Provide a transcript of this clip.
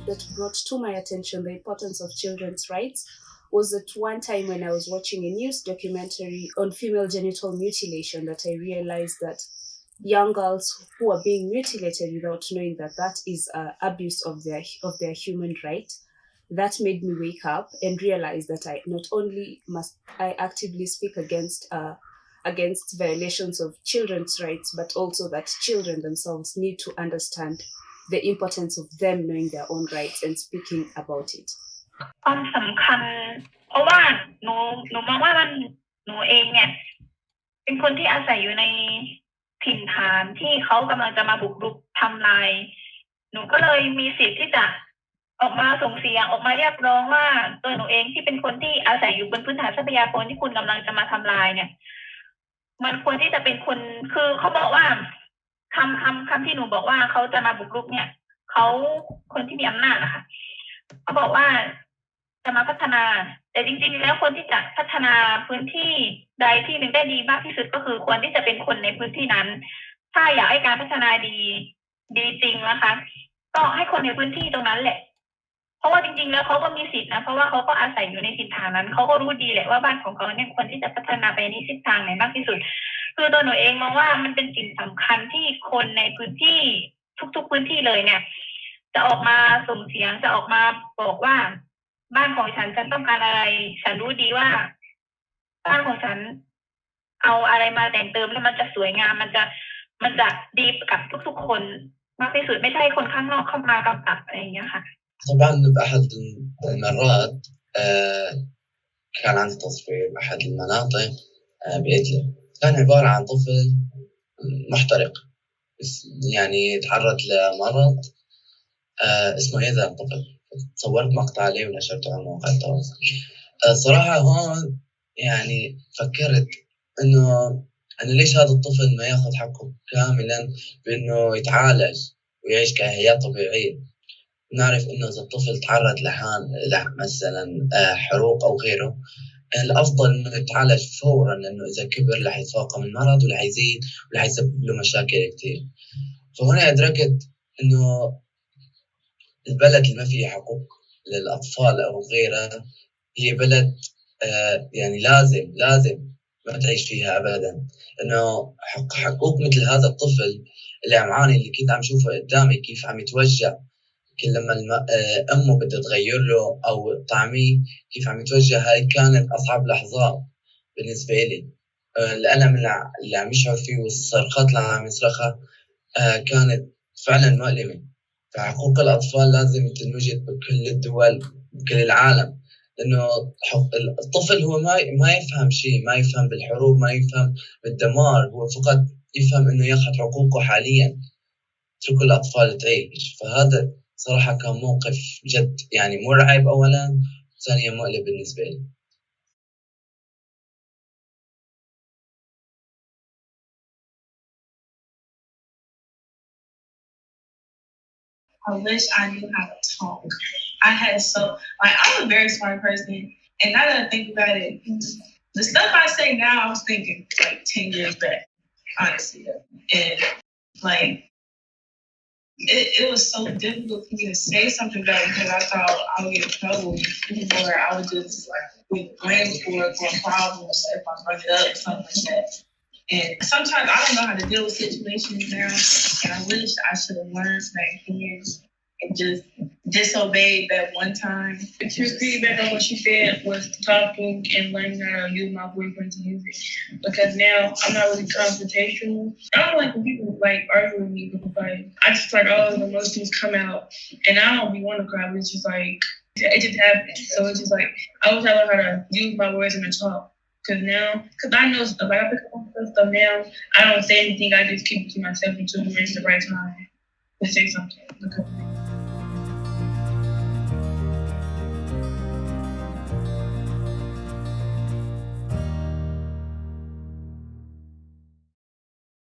that brought to my attention the importance of children's rights was at one time when I was watching a news documentary on female genital mutilation that I realized that young girls who are being mutilated without knowing that that is abuse of their human right. That made me wake up and realize that I not only must I actively speak against violations of children's rights, but also that children themselves need to understand the importance of them knowing their own rights and speaking about it. ความสำคัญเพราะว่าหนูมองว่ามันหนูเองเนี่ยเป็นคนที่อาศัยอยู่ในถิ่นฐานที่เขากำลังจะมาบุกรุกทำลายหนูก็เลยมีสิทธิ์ที่จะออกมาส่งเสียงออกมาเรียกร้องว่าตัวหนูเองที่เป็นคนที่อาศัยอยู่บนพื้นฐานทรัพยากรที่คุณกำลังจะมาทำลายเนี่ยมันควรที่จะเป็นคนคือเขาบอกว่าคำที่หนูบอกว่าเขาจะมาบุกรุกเนี่ยเขาคนที่มีอำนาจนะคะเขาบอกว่าจะมาพัฒนาแต่จริงๆแล้วคนที่จะพัฒนาพื้นที่ใดที่หนึ่งได้ดีมากที่สุดก็คือควรที่จะเป็นคนในพื้นที่นั้นถ้าอยากให้การพัฒนาดีจริงนะคะก็ให้คนในพื้นที่ตรงนั้นแหละเพราะว่าจริงๆแล้วเขาก็มีสิทธินะเพราะว่าเขาก็อาศัยอยู่ในถิ่นฐานนั้นเขาก็รู้ดีแหละว่าบ้านของเขาเนี่ยควรที่จะพัฒนาไปในทิศทางไหนมากที่สุดคือตัวหนูเองมองว่ามันเป็นสิ่งสำคัญที่คนในพื้นที่ทุกๆพื้นที่เลยเนี่ยจะออกมาส่งเสียงจะออกมาบอกว่าบ้านของฉันต้องการอะไรฉันรู้ดีว่าบ้านของฉันเอาอะไรมาแต่งเติมแล้วมันจะสวยงามมันจะดีกับทุกๆคนมากที่สุดไม่ใช่คนข้างนอกเข้ามากำกับอะไรอย่างเงี้ยค่ะ طبعا بأحد المرات كان عندي تصوير بأحد المناطق بإدلب كان عبارة عن طفل محترق يعني تعرض لمرض اسمه إيذا الطفل صورت مقطع عليه ونشرته على مواقع التواصل صراحة هون يعني فكرت إنه ليش هذا الطفل ما ياخذ حقه كاملا بإنه يتعالج ويعيش كحياة طبيعية نعرف إنه إذا الطفل تعرض مثلا حروق أو غيره الأفضل إنه يتعالج فورا لأنه إذا كبر رح يتفاقم المرض ورح يزيد ورح يسبب له مشاكل كتير فهنا أدركت إنه البلد اللي ما فيه حقوق للأطفال أو غيرها هي بلد يعني لازم ما تعيش فيها أبدا لأنه حقوق مثل هذا الطفل اللي عم عاني اللي كنت عم شوفه قدامي كيف عم يتوجع كل لما أمه بدها تغير له أو طعميه كيف عم يتوجه هاي كانت أصعب لحظات بالنسبة لي الألم اللي عم يشعر فيه والصرخات اللي عم يصرخها كانت فعلا مؤلمة فحقوق الأطفال لازم تنوجد بكل الدول بكل العالم لأنه الطفل هو ما يفهم شيء ما يفهم بالحروب ما يفهم بالدمار هو فقط يفهم إنه ياخذ حقوقه حاليا اتركوا الأطفال تعيش فهذا صراحة كان موقف جد يعني مرعب أولا ثانيا مؤلم بالنسبة لي I wish I knew how to talk. I'm a very smart person, and now that I think about it, the stuff I say now, I was thinking like 10 years back, honestly. And like, it was so difficult for me to say something back because I thought I would get in trouble or I would just be blamed for problems if I brought it up or something like that. And sometimes I don't know how to deal with situations now, and I wish I should have learned back then and just disobeyed that one time. To piggyback on what she said was talking and learning how to use my boyfriend to use it. Because now I'm not really confrontational. I don't like when people like argue with me because like I just like all the emotions come out and I don't be want to cry, but it's just like it just happens. So it's just like I wish I learned how to use my words and to talk. Because I know stuff, like I pick up on stuff now, I don't say anything, I just keep it to myself until it's the right time to say something. Okay.